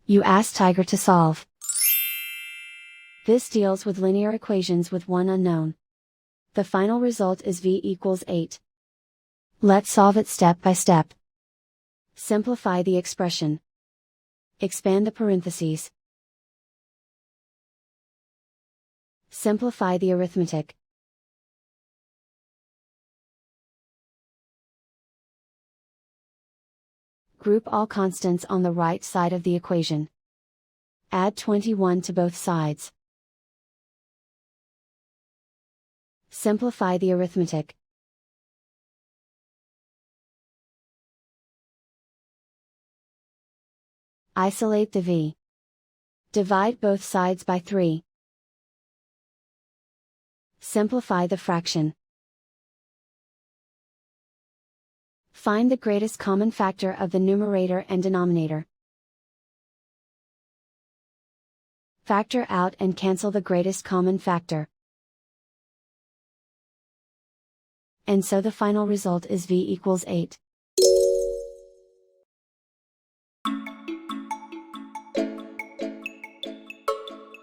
You ask Tiger to solve. This deals with linear equations with one unknown. The final result is v equals 8. Let's solve it step by step. Simplify the expression. Expand the parentheses. Simplify the arithmetic. Group all constants on the right side of the equation. Add 21 to both sides. Simplify the arithmetic. Isolate the v. Divide both sides by 3. Simplify the fraction. Find the greatest common factor of the numerator and denominator. Factor out and cancel the greatest common factor. And so the final result is v equals 8.